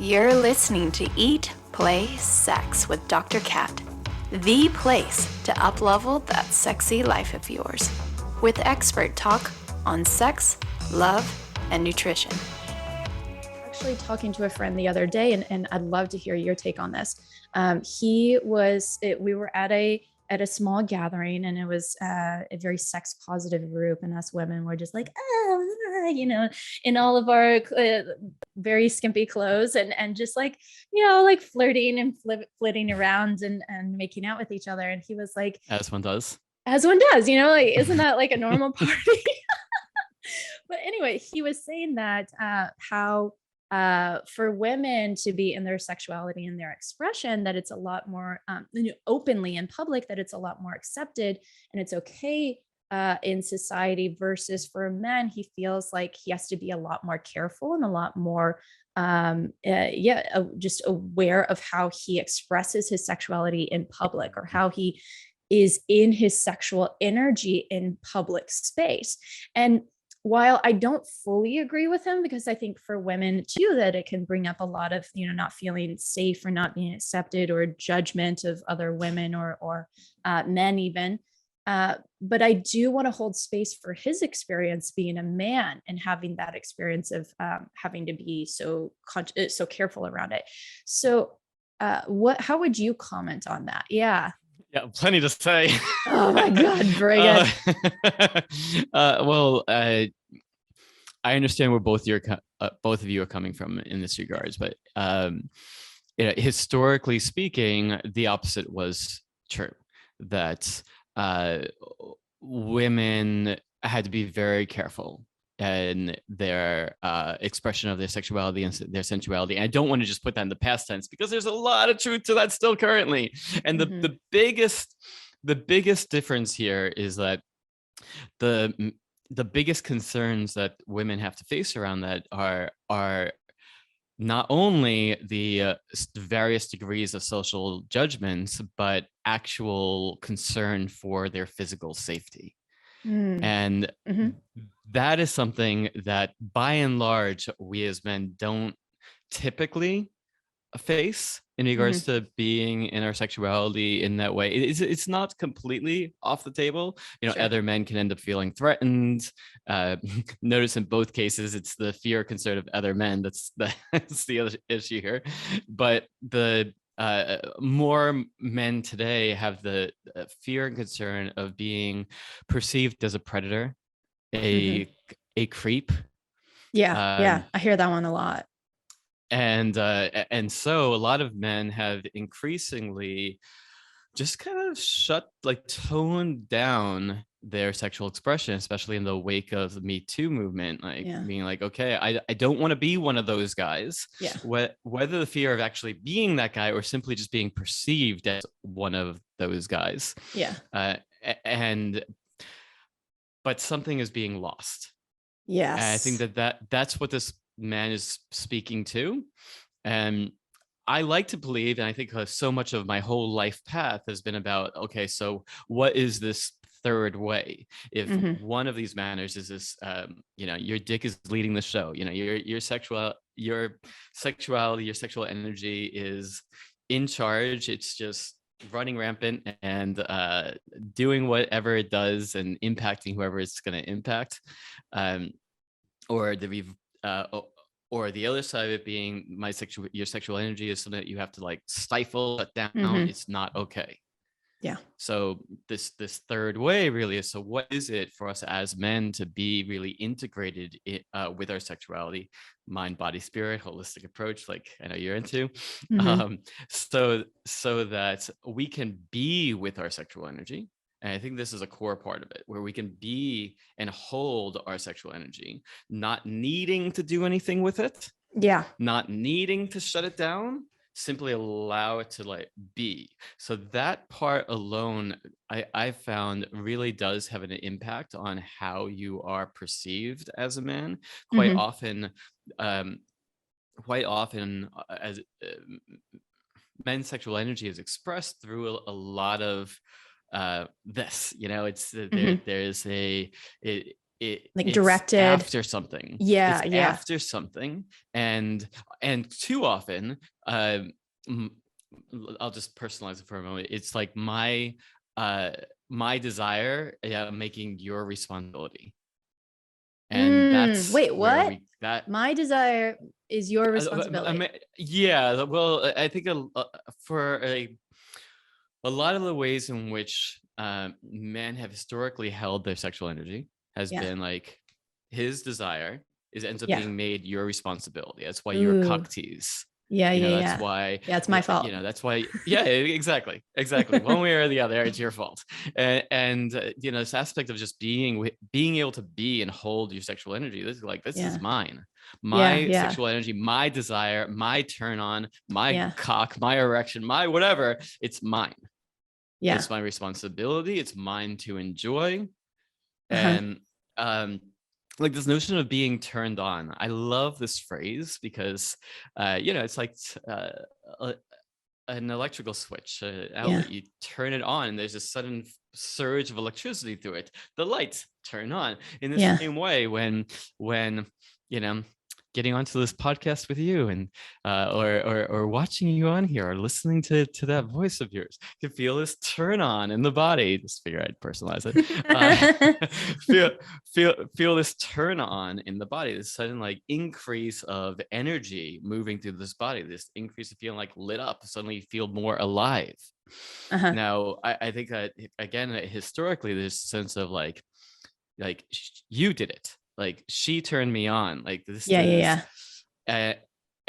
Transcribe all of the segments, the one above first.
You're listening to Eat, Play, Sex with Dr. Cat, the place to uplevel that sexy life of yours, with expert talk on sex, love, and nutrition. Actually talking to a friend the other day, and I'd love to hear your take on this. We were at a small gathering, and it was a very sex positive group, and us women were just like, in all of our very skimpy clothes, and just like, like flirting and flitting around and making out with each other. And he was like, as one does, like, isn't that like a normal party? But anyway, he was saying that how for women to be in their sexuality and their expression, that it's a lot more openly in public, that it's a lot more accepted and it's okay in society, versus for men, he feels like he has to be a lot more careful and a lot more just aware of how he expresses his sexuality in public, or how he is in his sexual energy in public space. And while I don't fully agree with him, because I think for women too, that it can bring up a lot of, not feeling safe or not being accepted, or judgment of other women or men even. But I do want to hold space for his experience being a man and having that experience of having to be so careful around it. So how would you comment on that? Yeah, plenty to say. Oh my God, very good. Well, I understand where both of you are coming from in this regards, but historically speaking, the opposite was true. That women had to be very careful in their expression of their sexuality and their sensuality. And I don't want to just put that in the past tense, because there's a lot of truth to that still currently. And the biggest difference here is that the biggest concerns that women have to face around that are not only the various degrees of social judgments, but actual concern for their physical safety. And that is something that by and large, we as men don't typically face in regards to being in our sexuality in that way. It's not completely off the table. Sure. Other men can end up feeling threatened. Notice in both cases, it's the fear or concern of other men that's the other issue here. But the more men today have the fear and concern of being perceived as a predator, a creep. Yeah, I hear that one a lot. And so a lot of men have increasingly just kind of toned down their sexual expression, especially in the wake of the Me Too movement, being like, okay, I don't want to be one of those guys. Yeah. Whether the fear of actually being that guy or simply just being perceived as one of those guys. Yeah. But something is being lost. Yes. And I think that's what this man is speaking to. And I like to believe, and I think so much of my whole life path has been about, okay, so what is this third way? If one of these manners is this, your dick is leading the show, your sexuality, your sexual energy is in charge. It's just running rampant and doing whatever it does and impacting whoever it's going to impact. Or the other side of it being your sexual energy is something that you have to like stifle, shut down. It's not okay. Yeah. So this third way really is, so what is it for us as men to be really integrated with our sexuality, mind, body, spirit, holistic approach, like I know you're into, so that we can be with our sexual energy. And I think this is a core part of it, where we can be and hold our sexual energy, not needing to do anything with it. Yeah. Not needing to shut it down, simply allow it to be. So that part alone, I found really does have an impact on how you are perceived as a man. Quite often, as men's sexual energy is expressed through a lot of this, it's there's like it's directed after something. Yeah, It's yeah. after something, and too often, m- I'll just personalize it for a moment. It's like my desire making your responsibility, and that's Wait, where what? we that My desire is your responsibility. yeah. Well, I think for a lot of the ways in which men have historically held their sexual energy has Yeah. been like his desire is ends up Yeah. being made your responsibility. That's why you're Ooh. cock tease. Yeah, You know, yeah, that's yeah. why, Yeah, it's my fault. you know, that's why, yeah, exactly. One way or the other, it's your fault. And you know, this aspect of just being able to be and hold your sexual energy. This is like, this Yeah. is mine. Yeah, My yeah. sexual energy, my desire, my turn on, my Yeah. cock, my erection, my whatever, it's mine. Yeah. It's my responsibility. It's mine to enjoy. Uh-huh. And like this notion of being turned on, I love this phrase because you know, it's like an electrical switch outlet. Yeah. You turn it on and there's a sudden surge of electricity through it. The lights turn on in the Yeah. same way when you know, getting onto this podcast with you and or watching you on here or listening to that voice of yours, to feel this turn on in the body. Just figure I'd personalize it. Feel this turn on in the body, this sudden like increase of energy moving through this body, this increase of feeling like lit up, suddenly you feel more alive. Uh-huh. Now I think that again, historically there's a sense of like you did it, like she turned me on, like this Yeah, is yeah,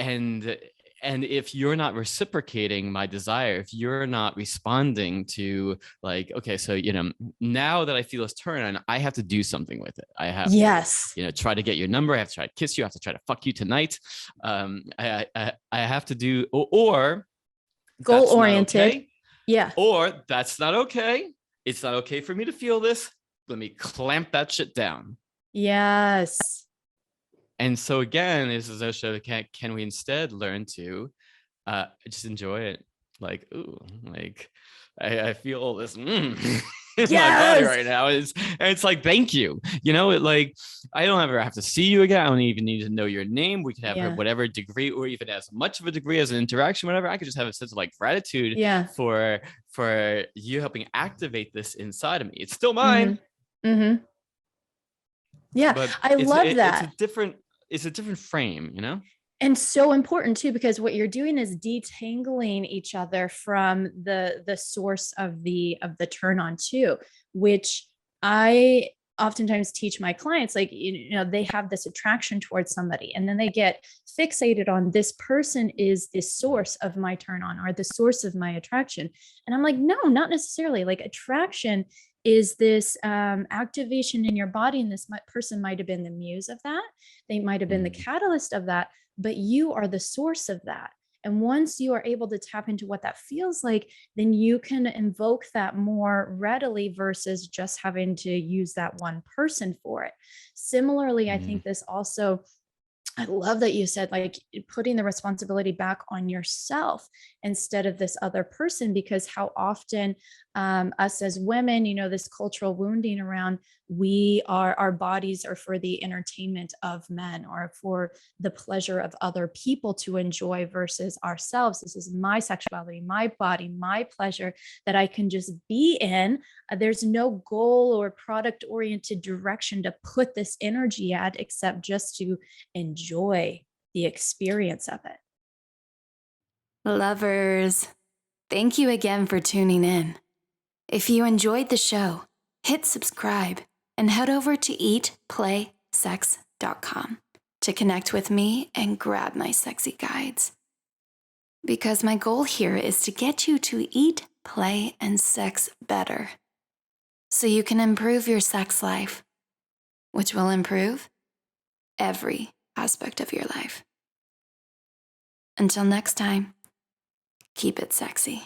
and if you're not reciprocating my desire, if you're not responding to like, okay, so you know, now that I feel this turn on, I have to do something with it. I have Yes. to, you know, try to get your number. I have to try to kiss you. I have to try to fuck you tonight. I have to do, or Goal that's not oriented. okay, Yeah. or that's not okay. It's not okay for me to feel this. Let me clamp that shit down. Yes. And so again, this is a show that can we instead learn to just enjoy it? Like, ooh, like I feel all this in my body right now. It's like, thank you. You know, it like, I don't ever have to see you again. I don't even need to know your name. We could have whatever degree, or even as much of a degree as an interaction, whatever. I could just have a sense of like gratitude for you helping activate this inside of me. It's still mine. Mm-hmm. Yeah, but I love that. It's a different frame, you know? And so important too, because what you're doing is detangling each other from the source of the turn on too, which I oftentimes teach my clients, like, you know, they have this attraction towards somebody and then they get fixated on this person is the source of my turn on or the source of my attraction. And I'm like, no, not necessarily. Like, attraction is this activation in your body, and this person might have been the muse of that. They might have been the catalyst of that, but you are the source of that. And once you are able to tap into what that feels like, then you can invoke that more readily versus just having to use that one person for it. Similarly, I think this also, I love that you said, like, putting the responsibility back on yourself instead of this other person, because how often us as women, you know, this cultural wounding around our bodies are for the entertainment of men or for the pleasure of other people to enjoy versus ourselves. This is my sexuality, my body, my pleasure that I can just be in. There's no goal or product oriented direction to put this energy at except just to enjoy the experience of it. Lovers, thank you again for tuning in. If you enjoyed the show, hit subscribe and head over to eatplaysex.com to connect with me and grab my sexy guides. Because my goal here is to get you to eat, play, and sex better so you can improve your sex life, which will improve every aspect of your life. Until next time, keep it sexy.